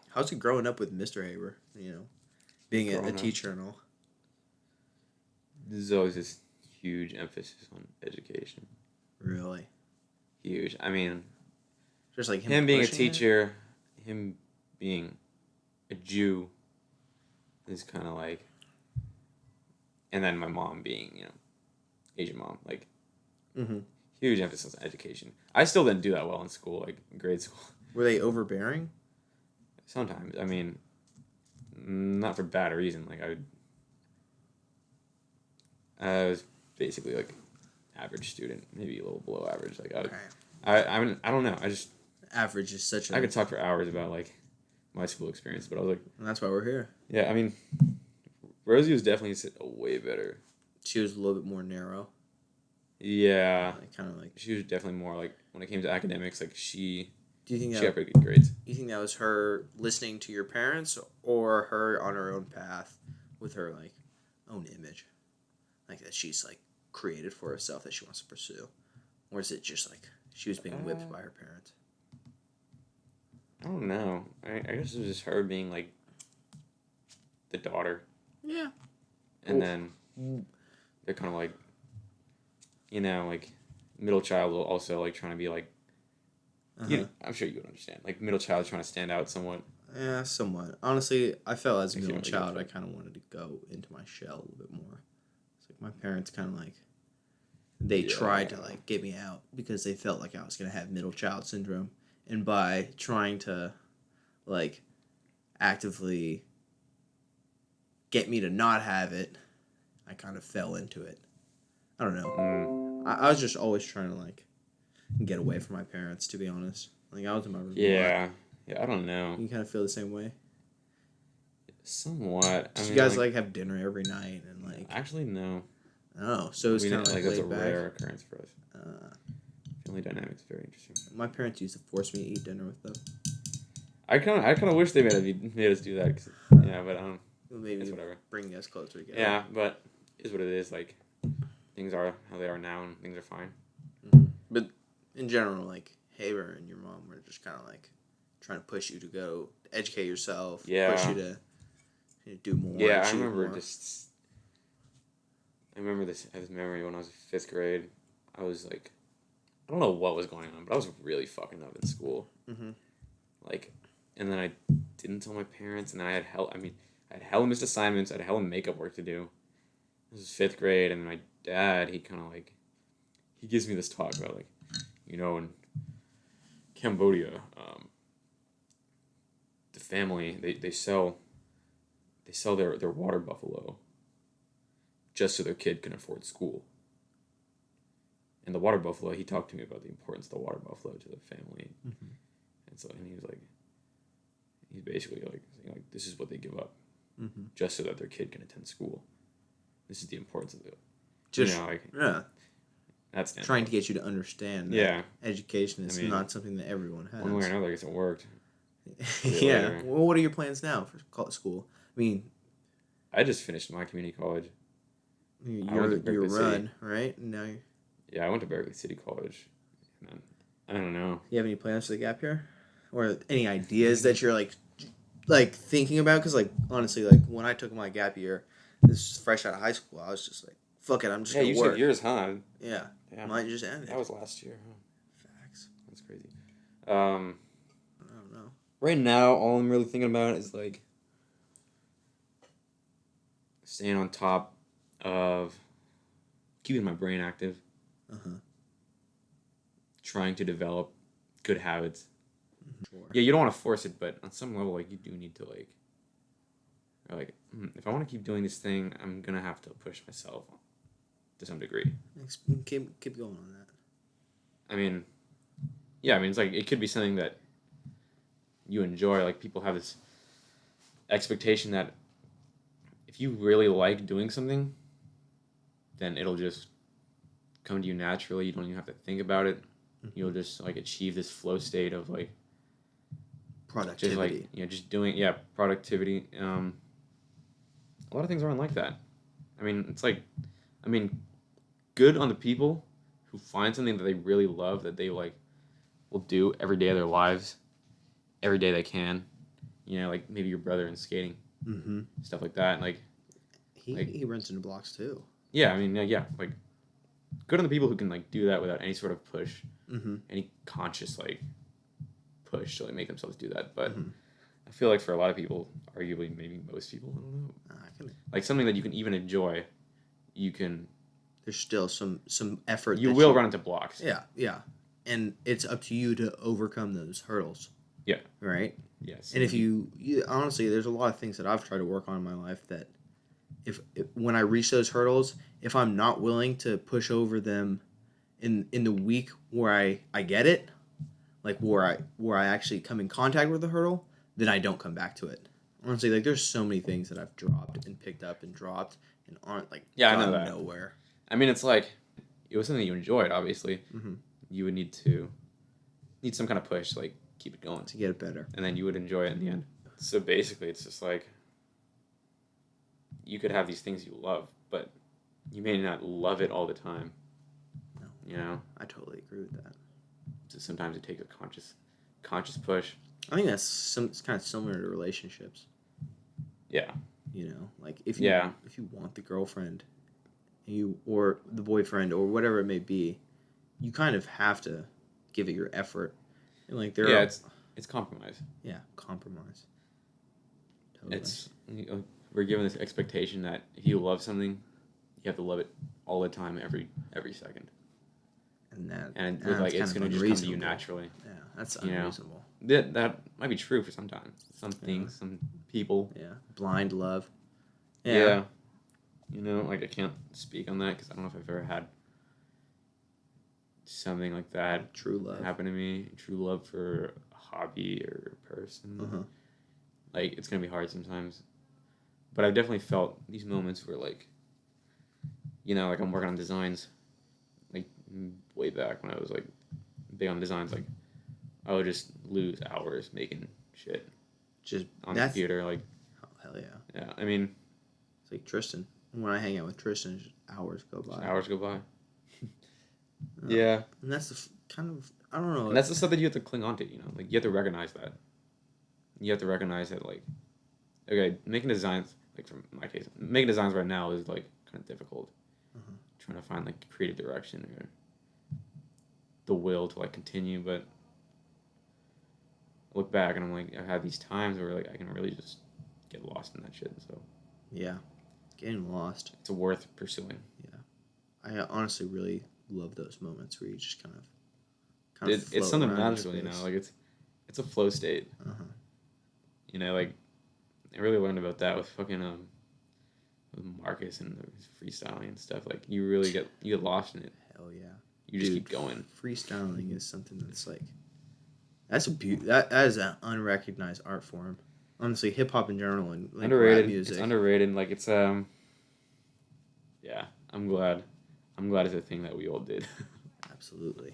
How's it growing up with Mr. Haber? Being a teacher and all. There's always this huge emphasis on education. Really? Huge. I mean, just like him being a teacher, him being a Jew is kind of like, and then my mom being, Asian mom, like, huge emphasis on education. I still didn't do that well in school, like in grade school. Were they overbearing? Sometimes. I mean, not for bad reason. Like I was basically like average student, maybe a little below average. Like I mean, I don't know. I just average is such. I could talk for hours about like my school experience, but I was like, and that's why we're here. Yeah, I mean, Rosie was definitely way better. She was a little bit more narrow. Yeah, kind of like she was definitely more like when it came to academics. Like she. Do you think she got pretty good grades? Do you think that was her listening to your parents, or her on her own path with her like own image, like that she's like created for herself that she wants to pursue, or is it just like she was being whipped by her parents? I don't know. I guess it was just her being like the daughter. Yeah. And then they're kind of like, like middle child also like trying to be like. I'm sure you would understand. Like middle child trying to stand out somewhat. Yeah, somewhat. Honestly, I felt as a middle child, I kind of wanted to go into my shell a little bit more. It's like my parents kind of like, they tried to like get me out because they felt like I was gonna have middle child syndrome, and by trying to, like, actively get me to not have it, I kind of fell into it. I don't know. I was just always trying to like get away from my parents, to be honest. Like I was in my room. Yeah, I don't know. You kind of feel the same way. Somewhat. I mean, you guys like have dinner every night and like. Actually, no. Oh, so it's kind of like that's a back. rare occurrence for us. Family dynamics very interesting. My parents used to force me to eat dinner with them. I kind of wish they made us do that. But maybe whatever. Bring us closer together. Yeah, but it is what it is. Like things are how they are now, and things are fine. Mm-hmm. But in general, like Haber and your mom were just kind of like trying to push you to go educate yourself. Yeah. Push you to do more. Yeah, I remember I remember this memory when I was in 5th grade. I was like, I don't know what was going on, but I was really fucking up in school. Mm-hmm. Like, and then I didn't tell my parents, and then I had hella missed assignments. I had hella makeup work to do. This was 5th grade, and my dad, he kind of like, he gives me this talk about like, in Cambodia, the family they sell their water buffalo just so their kid can afford school. And the water buffalo, he talked to me about the importance of the water buffalo to the family. Mm-hmm. And he was like, he's basically like saying like this is what they give up just so that their kid can attend school. This is the importance of it. Just that's trying to get you to understand that education is not something that everyone has. One way or another, I guess it worked. Yeah. Well, what are your plans now for school? I mean, I just finished my community college. You're run, right? Now you're... Yeah, I went to Berkeley City College. And then, I don't know. You have any plans for the gap year? Or any ideas that you're like thinking about? Because like honestly, like when I took my gap year, this is fresh out of high school, I was just like, fuck it, I'm just gonna work. Yeah, you said yours, huh? Yeah. Mine just ended. That was last year, huh? Facts. That's crazy. I don't know. Right now, all I'm really thinking about is like staying on top of keeping my brain active. Trying to develop good habits. Sure. Yeah, you don't want to force it, but on some level, like you do need to like, if I want to keep doing this thing, I'm gonna have to push myself to some degree. Keep going on that. I mean, it's like it could be something that you enjoy. Like people have this expectation that if you really like doing something, then it'll just come to you naturally. You don't even have to think about it. You'll just like achieve this flow state of like productivity. Just like just doing productivity. A lot of things aren't like that. I mean, it's like, good on the people who find something that they really love that they like will do every day of their lives, every day they can, you know, like maybe your brother in skating, stuff like that. Like he runs into blocks too. Yeah, I mean, yeah, like good on the people who can like do that without any sort of push, any conscious like push to like make themselves do that. But I feel like for a lot of people, arguably maybe most people, I don't know, like something that you can even enjoy, you can. There's still some effort. You will run into blocks. Yeah, and it's up to you to overcome those hurdles. Yeah. Right. Yes. And if you honestly, there's a lot of things that I've tried to work on in my life that, if when I reach those hurdles, if I'm not willing to push over them, in the week where I get it, like where I actually come in contact with the hurdle, then I don't come back to it. Honestly, like there's so many things that I've dropped and picked up and dropped and aren't like I know that. nowhere. I mean, it's like it was something you enjoyed. Obviously, you would need some kind of push to like keep it going to get it better, and then you would enjoy it in the end. So basically, it's just like you could have these things you love, but you may not love it all the time. No, you know. I totally agree with that. So sometimes it takes a conscious push. I think it's kind of similar to relationships. Yeah. You know, like if you want the girlfriend, or the boyfriend or whatever it may be, you kind of have to give it your effort. And like it's compromise. Yeah, compromise. Totally. We're given this expectation that if you love something, you have to love it all the time, every second. And it's going to just come to you naturally. Yeah, that's unreasonable. That might be true for sometimes. Some things, some people. Yeah, blind love. Yeah. You know, like I can't speak on that because I don't know if I've ever had something like that. True love happen to me. True love for a hobby or a person. Like it's gonna be hard sometimes, but I've definitely felt these moments where like, you know, like I'm working on designs, like way back when I was like big on designs, like I would just lose hours making shit, just on the computer. Like, oh hell yeah. Yeah, I mean, it's like Tristan. When I hang out with Tristan, just hours go by. Yeah. And that's the kind of, I don't know. And that's the stuff that you have to cling on to, you know? Like, you have to recognize that. You have to recognize that, like, okay, making designs, like, from my case, making designs right now is, like, kind of difficult. Trying to find, like, creative direction or the will to, like, continue, but I look back and I'm like, I've had these times where, like, I can really just get lost in that shit, so. Yeah. Getting lost. It's worth pursuing. Yeah. I honestly really love those moments where you just kind of it's something magical, you know, like it's a flow state. You know, like I really learned about that with fucking with Marcus and the freestyling and stuff. Like you get lost in it. Hell yeah. You just keep going. Freestyling is something that's like that is an unrecognized art form. Honestly, hip hop in general and like underrated rap music. It's underrated. Like it's yeah. I'm glad it's a thing that we all did. Absolutely.